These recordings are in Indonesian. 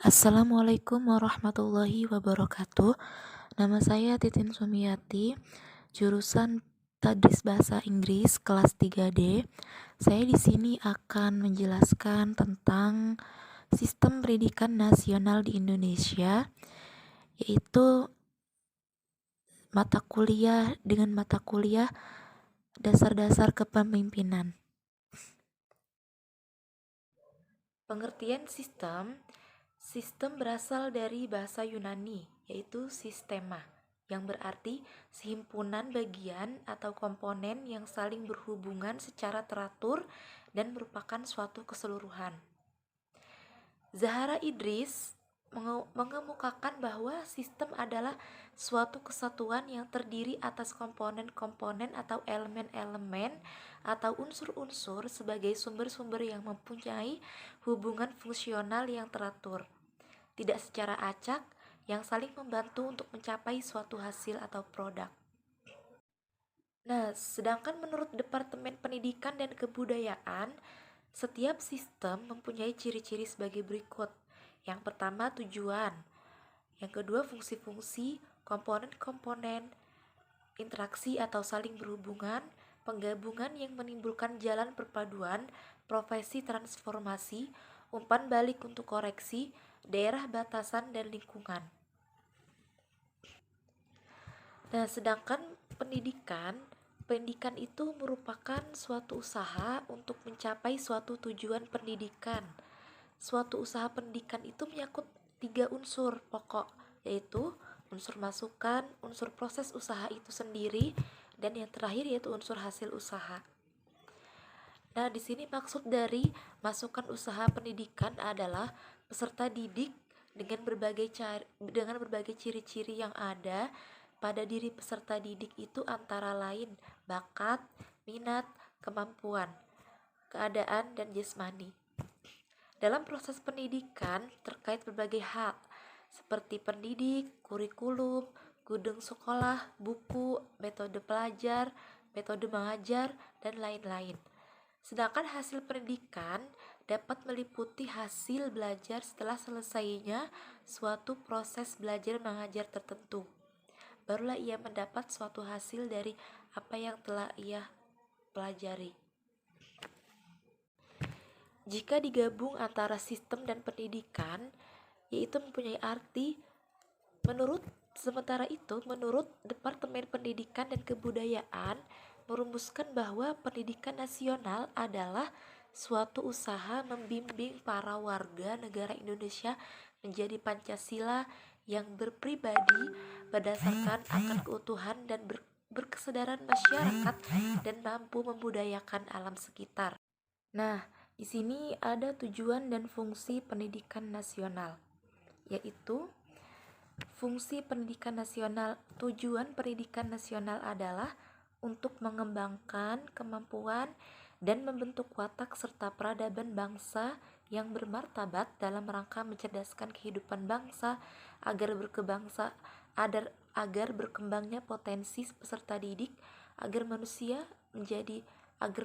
Assalamualaikum warahmatullahi wabarakatuh. Nama saya Titin Sumiati, jurusan Tadris Bahasa Inggris kelas 3D. Saya di sini akan menjelaskan tentang sistem pendidikan nasional di Indonesia, yaitu mata kuliah dasar-dasar kepemimpinan. Pengertian sistem berasal dari bahasa Yunani, yaitu sistema, yang berarti sehimpunan bagian atau komponen yang saling berhubungan secara teratur dan merupakan suatu keseluruhan. Zahara Idris mengemukakan bahwa sistem adalah suatu kesatuan yang terdiri atas komponen-komponen atau elemen-elemen atau unsur-unsur sebagai sumber-sumber yang mempunyai hubungan fungsional yang teratur, tidak secara acak, yang saling membantu untuk mencapai suatu hasil atau produk. Nah, sedangkan menurut Departemen Pendidikan dan Kebudayaan, setiap sistem mempunyai ciri-ciri sebagai berikut. Yang pertama, tujuan. Yang kedua, fungsi-fungsi, komponen-komponen, interaksi atau saling berhubungan, penggabungan yang menimbulkan jalan perpaduan, profesi transformasi, umpan balik untuk koreksi, daerah batasan, dan lingkungan. Nah, sedangkan pendidikan itu merupakan suatu usaha untuk mencapai suatu tujuan pendidikan. Suatu usaha pendidikan itu menyangkut 3 unsur pokok, yaitu unsur masukan, unsur proses usaha itu sendiri, dan yang terakhir yaitu unsur hasil usaha. Nah, di sini maksud dari masukan usaha pendidikan adalah peserta didik dengan berbagai ciri-ciri yang ada pada diri peserta didik itu antara lain bakat, minat, kemampuan, keadaan, dan jasmani. Dalam proses pendidikan terkait berbagai hal seperti pendidik, kurikulum, gudang sekolah, buku, metode pelajar, metode mengajar, dan lain-lain. Sedangkan hasil pendidikan dapat meliputi hasil belajar setelah selesainya suatu proses belajar mengajar tertentu. Barulah ia mendapat suatu hasil dari apa yang telah ia pelajari. Jika digabung antara sistem dan pendidikan, yaitu mempunyai arti menurut Departemen Pendidikan dan Kebudayaan merumuskan bahwa pendidikan nasional adalah suatu usaha membimbing para warga negara Indonesia menjadi Pancasila yang berpribadi berdasarkan akan keutuhan dan berkesadaran masyarakat dan mampu membudayakan alam sekitar. Nah, di sini ada tujuan dan fungsi pendidikan nasional, yaitu fungsi pendidikan nasional. Tujuan pendidikan nasional adalah untuk mengembangkan kemampuan dan membentuk watak serta peradaban bangsa yang bermartabat dalam rangka mencerdaskan kehidupan bangsa agar berkembangnya potensi peserta didik agar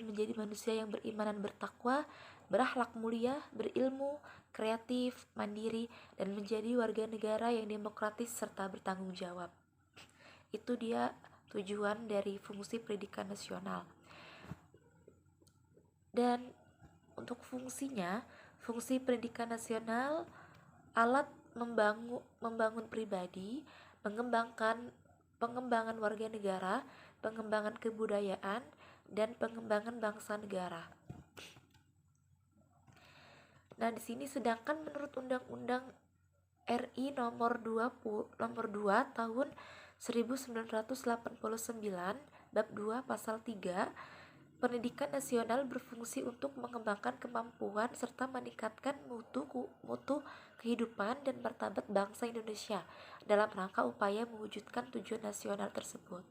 menjadi manusia yang beriman dan bertakwa, berakhlak mulia, berilmu, kreatif, mandiri, dan menjadi warga negara yang demokratis serta bertanggung jawab. Itu dia tujuan dari fungsi pendidikan nasional. Dan untuk fungsinya, fungsi pendidikan nasional alat membangun pribadi, pengembangan warga negara, pengembangan kebudayaan, dan pengembangan bangsa negara. Nah, di sini sedangkan menurut Undang-Undang RI nomor 2 tahun 1989 bab 2 pasal 3, pendidikan nasional berfungsi untuk mengembangkan kemampuan serta meningkatkan mutu kehidupan dan martabat bangsa Indonesia dalam rangka upaya mewujudkan tujuan nasional tersebut.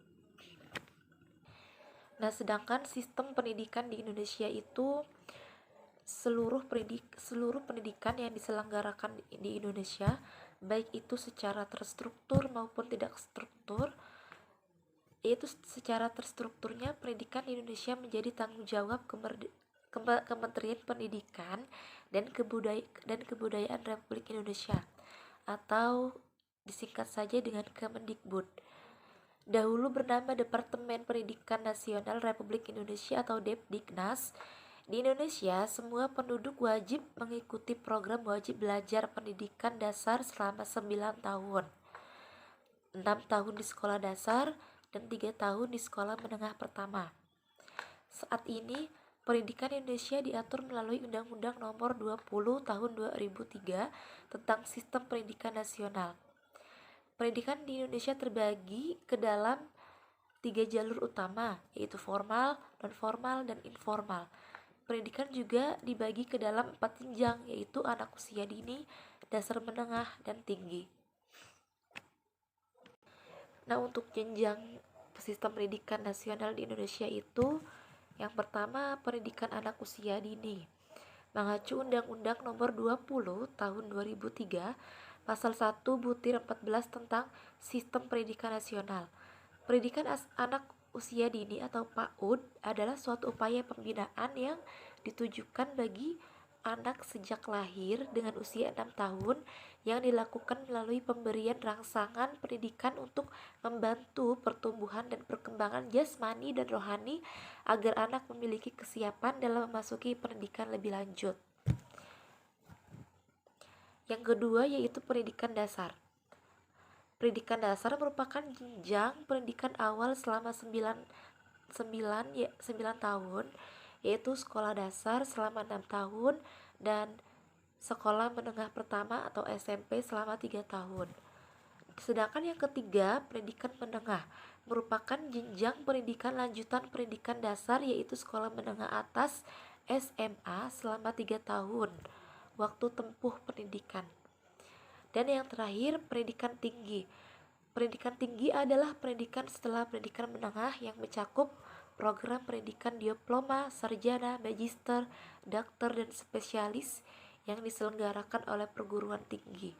Nah, sedangkan sistem pendidikan di Indonesia itu seluruh pendidikan yang diselenggarakan di Indonesia, baik itu secara terstruktur maupun tidak struktur, yaitu secara terstrukturnya pendidikan di Indonesia menjadi tanggung jawab Kementerian Pendidikan dan Kebudayaan Republik Indonesia, atau disingkat saja dengan Kemendikbud. Dahulu bernama Departemen Pendidikan Nasional Republik Indonesia atau Depdiknas. Di Indonesia, semua penduduk wajib mengikuti program wajib belajar pendidikan dasar selama 9 tahun. 6 tahun di sekolah dasar dan 3 tahun di sekolah menengah pertama. Saat ini, pendidikan Indonesia diatur melalui Undang-Undang Nomor 20 Tahun 2003 tentang Sistem Pendidikan Nasional. Pendidikan di Indonesia terbagi ke dalam 3 jalur utama, yaitu formal, non-formal, dan informal. Pendidikan juga dibagi ke dalam 4 jenjang, yaitu anak usia dini, dasar menengah, dan tinggi. Nah, untuk jenjang sistem pendidikan nasional di Indonesia itu, yang pertama pendidikan anak usia dini. Mengacu Undang-Undang Nomor 20 Tahun 2003, Pasal 1 Butir 14 tentang Sistem Pendidikan Nasional. Pendidikan anak usia dini atau PAUD adalah suatu upaya pembinaan yang ditujukan bagi anak sejak lahir dengan usia 6 tahun yang dilakukan melalui pemberian rangsangan pendidikan untuk membantu pertumbuhan dan perkembangan jasmani dan rohani agar anak memiliki kesiapan dalam memasuki pendidikan lebih lanjut. Yang kedua yaitu pendidikan dasar. Pendidikan dasar merupakan jenjang pendidikan awal selama 9 tahun, yaitu sekolah dasar selama 6 tahun dan sekolah menengah pertama atau SMP selama 3 tahun. Sedangkan yang ketiga, pendidikan menengah merupakan jenjang pendidikan lanjutan pendidikan dasar, yaitu sekolah menengah atas SMA selama 3 tahun waktu tempuh pendidikan. Dan yang terakhir, pendidikan tinggi. Pendidikan tinggi adalah pendidikan setelah pendidikan menengah yang mencakup program pendidikan diploma, sarjana, magister, dokter, dan spesialis yang diselenggarakan oleh perguruan tinggi.